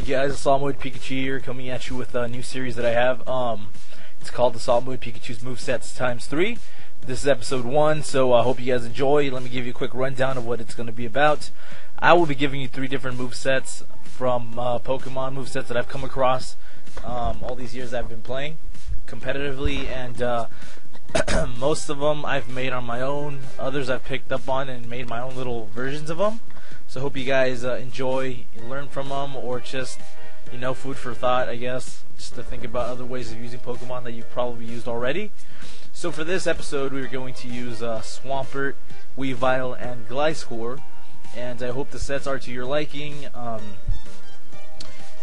guys? Swampert Pikachu here, coming at you with a new series that I have. It's called the Swampert Pikachu's Movesets ×3. This is episode 1, so I hope you guys enjoy. Let me give you a quick rundown of what it's going to be about. I will be giving you 3 different movesets from Pokemon movesets that I've come across all these years I've been playing competitively, and most of them I've made on my own. Others I've picked up on and made my own little versions of them. So I hope you guys enjoy, learn from them, or just, food for thought, I guess, just to think about other ways of using Pokemon that you've probably used already. So for this episode, we're going to use Swampert, Weavile, and Gliscor, and I hope the sets are to your liking.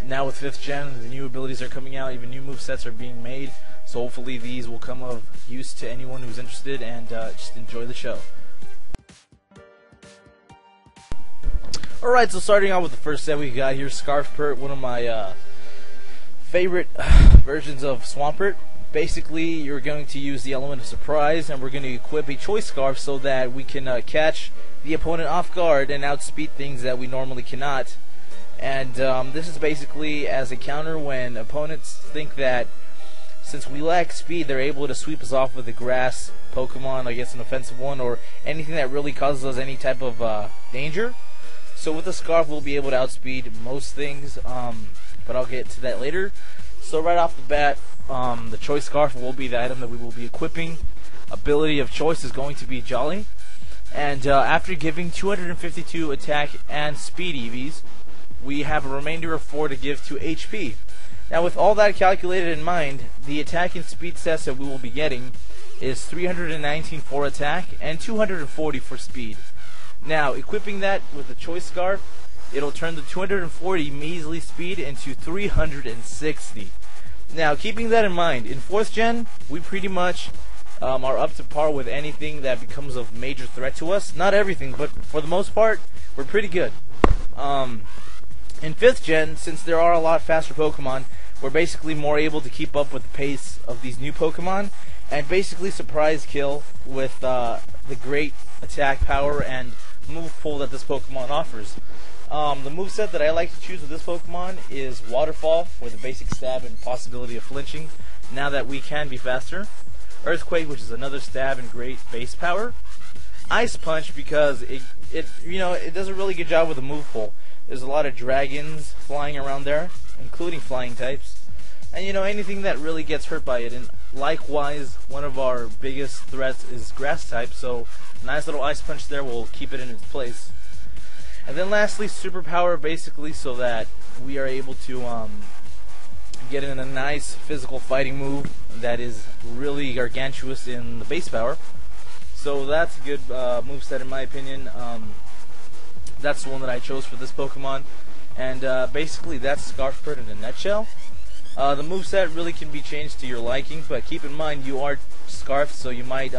Now with 5th gen, the new abilities are coming out, even new movesets are being made, so hopefully these will come of use to anyone who's interested, and just enjoy the show. Alright, so starting out with the first set we got here, Swampert, one of my favorite versions of Swampert. Basically, you're going to use the element of surprise, and we're going to equip a Choice Scarf so that we can catch the opponent off guard and outspeed things that we normally cannot. And this is basically as a counter when opponents think that since we lack speed, they're able to sweep us off with a grass Pokemon, I guess an offensive one, or anything that really causes us any type of danger. So with the Scarf, we'll be able to outspeed most things, but I'll get to that later. So right off the bat, the Choice Scarf will be the item that we will be equipping. Ability of choice is going to be Jolly. And after giving 252 attack and speed EVs, we have a remainder of 4 to give to HP. Now with all that calculated in mind, the attack and speed stats that we will be getting is 319 for attack and 240 for speed. Now, equipping that with the Choice Scarf, it'll turn the 240 measly speed into 360. Now, keeping that in mind, in 4th gen, we pretty much are up to par with anything that becomes of major threat to us. Not everything, but for the most part, we're pretty good. In 5th gen, since there are a lot faster Pokemon, we're basically more able to keep up with the pace of these new Pokemon, and basically surprise kill with the great attack power and move pool that this Pokemon offers. The moveset that I like to choose with this Pokemon is Waterfall, for the basic stab and possibility of flinching, now that we can be faster. Earthquake, which is another stab and great base power. Ice Punch, because it does a really good job with the move pool. There's a lot of dragons flying around there, including flying types. And anything that really gets hurt by it. And likewise, one of our biggest threats is grass type, so a nice little Ice Punch there will keep it in its place. And then lastly, Superpower, basically so that we are able to get in a nice physical fighting move that is really gargantuous in the base power. So that's a good moveset in my opinion. That's the one that I chose for this Pokemon. And basically that's Swampert in a nutshell. The moveset really can be changed to your liking, but keep in mind you are Scarfed, so you might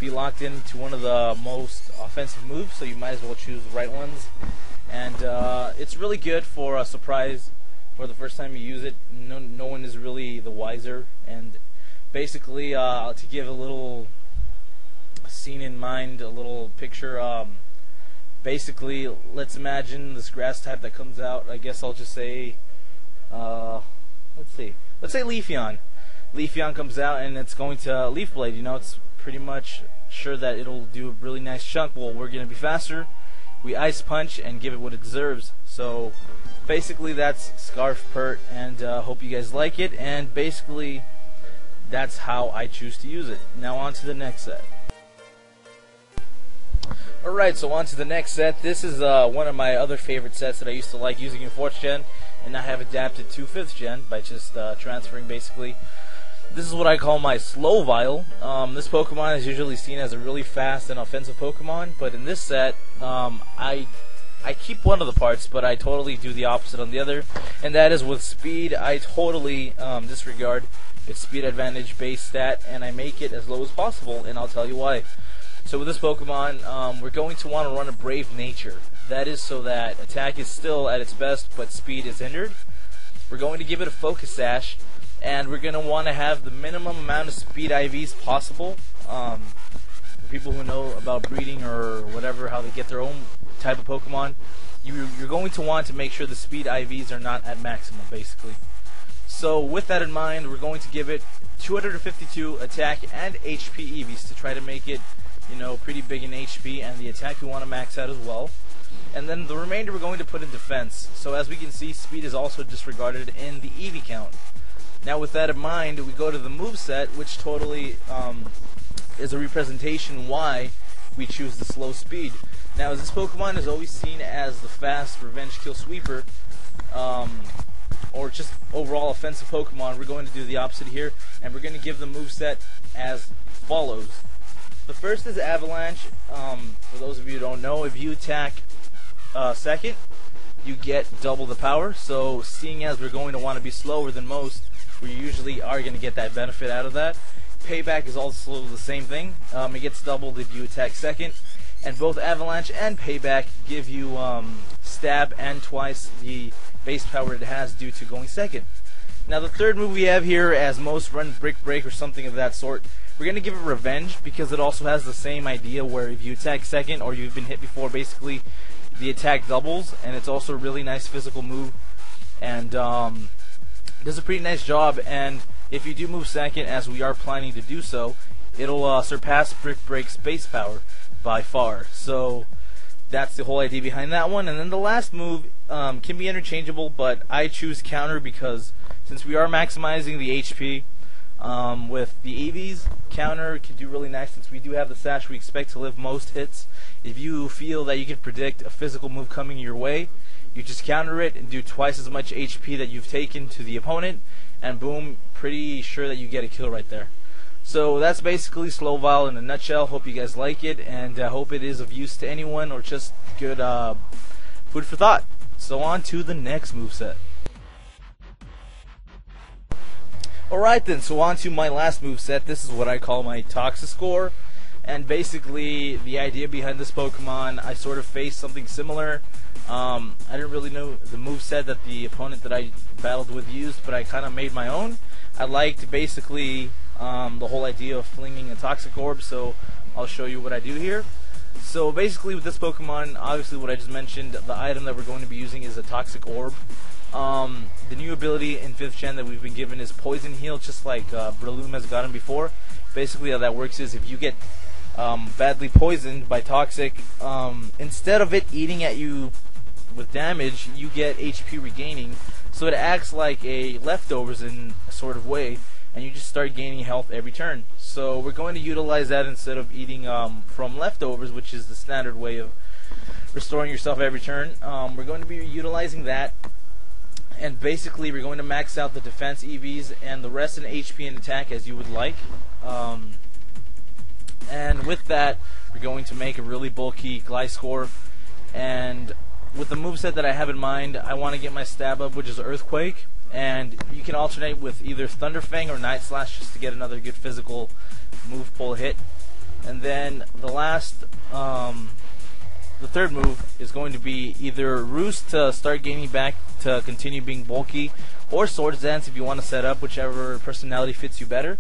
be locked into one of the most offensive moves, so you might as well choose the right ones. And it's really good for a surprise for the first time you use it. No one is really the wiser. And basically, to give a little scene in mind, a little picture, basically, let's imagine this grass type that comes out. I guess I'll just say, let's say Leafeon. Leafeon comes out and it's going to Leaf Blade. It's pretty much sure that it'll do a really nice chunk. Well, we're going to be faster. We Ice Punch and give it what it deserves. So basically that's Swampert, and hope you guys like it. And basically that's how I choose to use it. Now on to the next set. Alright, so on to the next set. This is one of my other favorite sets that I used to like using in 4th gen, and I have adapted to 5th gen by just transferring basically. This is what I call my slow Weavile. This Pokemon is usually seen as a really fast and offensive Pokemon, but in this set, I keep one of the parts, but I totally do the opposite on the other, and that is with speed. I totally disregard its speed advantage base stat, and I make it as low as possible, and I'll tell you why. So with this Pokemon, we're going to want to run a Brave Nature. That is so that attack is still at its best, but speed is hindered. We're going to give it a Focus Sash, and we're going to want to have the minimum amount of speed IVs possible. For people who know about breeding or whatever, how they get their own type of Pokemon, you're going to want to make sure the speed IVs are not at maximum, basically. So with that in mind, we're going to give it 252 attack and HP EVs to try to make it, you know, pretty big in HP, and the attack we want to max out as well. And then the remainder we're going to put in defense. So as we can see, speed is also disregarded in the EV count. Now with that in mind, we go to the moveset, which totally is a representation why we choose the slow speed. Now, as this Pokemon is always seen as the fast revenge kill sweeper, or just overall offensive Pokemon, we're going to do the opposite here, and we're going to give the moveset as follows. The first is Avalanche. For those of you who don't know, if you attack second, you get double the power. So seeing as we're going to want to be slower than most, we usually are going to get that benefit out of that. Payback is also the same thing. It gets doubled if you attack second. And both Avalanche and Payback give you stab and twice the base power it has due to going second. Now the third move we have here, as most run Brick Break or something of that sort, we're going to give it Revenge, because it also has the same idea where if you attack second or you've been hit before, basically the attack doubles, and it's also a really nice physical move, and does a pretty nice job. And if you do move second, as we are planning to do so, it'll surpass Brick Break's base power by far. So that's the whole idea behind that one. And then the last move can be interchangeable, but I choose Counter because since we are maximizing the HP with the EVs, Counter can do really nice since we do have the Sash we expect to live most hits. If you feel that you can predict a physical move coming your way, you just counter it and do twice as much HP that you've taken to the opponent, and boom, pretty sure that you get a kill right there. So that's basically Weavile in a nutshell. Hope you guys like it, and hope it is of use to anyone or just good food for thought. So on to the next moveset. Alright then, so on to my last moveset. This is what I call my Gliscor. And basically, the idea behind this Pokemon, I sort of faced something similar. I didn't really know the moveset that the opponent that I battled with used, but I kind of made my own. I liked basically the whole idea of flinging a Toxic Orb, so I'll show you what I do here. So basically with this Pokemon, obviously what I just mentioned, the item that we're going to be using is a Toxic Orb. The new ability in 5th Gen that we've been given is Poison Heal, just like Breloom has gotten before. Basically how that works is if you get badly poisoned by Toxic, instead of it eating at you with damage, you get HP regaining. So it acts like a leftovers in a sort of way, and you just start gaining health every turn. So we're going to utilize that instead of eating from leftovers, which is the standard way of restoring yourself every turn. We're going to be utilizing that, and basically we're going to max out the defense EVs and the rest in HP and attack as you would like. And with that, we're going to make a really bulky Gliscor. And with the moveset that I have in mind, I want to get my stab up, which is Earthquake. And you can alternate with either Thunderfang or Night Slash just to get another good physical move pull hit. And then the last, the third move is going to be either Roost to start gaining back to continue being bulky, or Swords Dance if you want to set up, whichever personality fits you better.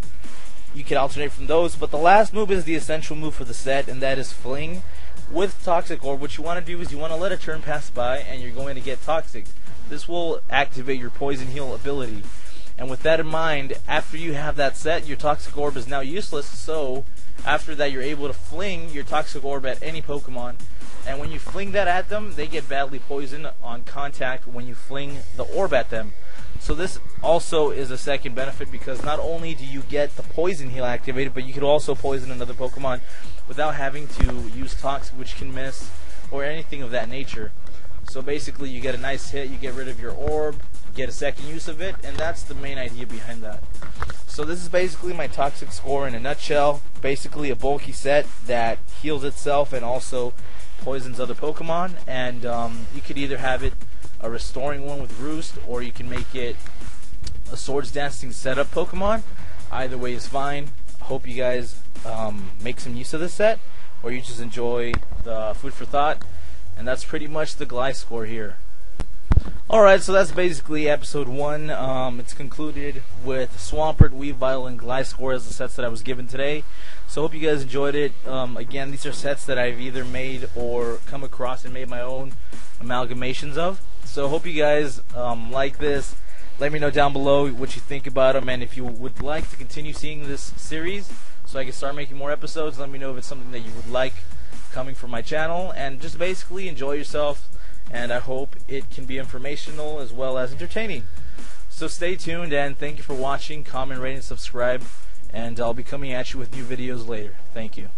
You can alternate from those, but the last move is the essential move for the set, and that is Fling. With Toxic Orb, what you want to do is you want to let a turn pass by, and you're going to get Toxic. This will activate your Poison Heal ability. And with that in mind, after you have that set, your Toxic Orb is now useless, so after that you're able to fling your Toxic Orb at any Pokemon. And when you fling that at them, they get badly poisoned on contact when you fling the orb at them. So this also is a second benefit, because not only do you get the Poison Heal activated, but you can also poison another Pokemon without having to use Toxic, which can miss, or anything of that nature. So basically you get a nice hit, you get rid of your orb, get a second use of it, and that's the main idea behind that. So this is basically my Gliscor in a nutshell. Basically a bulky set that heals itself and also poisons other Pokemon, and you could either have it a restoring one with Roost, or you can make it a Swords Dancing setup Pokemon. Either way is fine. Hope you guys make some use of this set, or you just enjoy the food for thought. And that's pretty much the Gliscor here. Alright, so that's basically episode 1. It's concluded with Swampert, Weavile, and Gliscor as the sets that I was given today. So hope you guys enjoyed it. Again, these are sets that I've either made or come across and made my own amalgamations of. So hope you guys like this. Let me know down below what you think about them, and if you would like to continue seeing this series so I can start making more episodes, let me know if it's something that you would like coming from my channel. And just basically enjoy yourself, and I hope it can be informational as well as entertaining. So stay tuned, and thank you for watching. Comment, rate, and subscribe, and I'll be coming at you with new videos later. Thank you.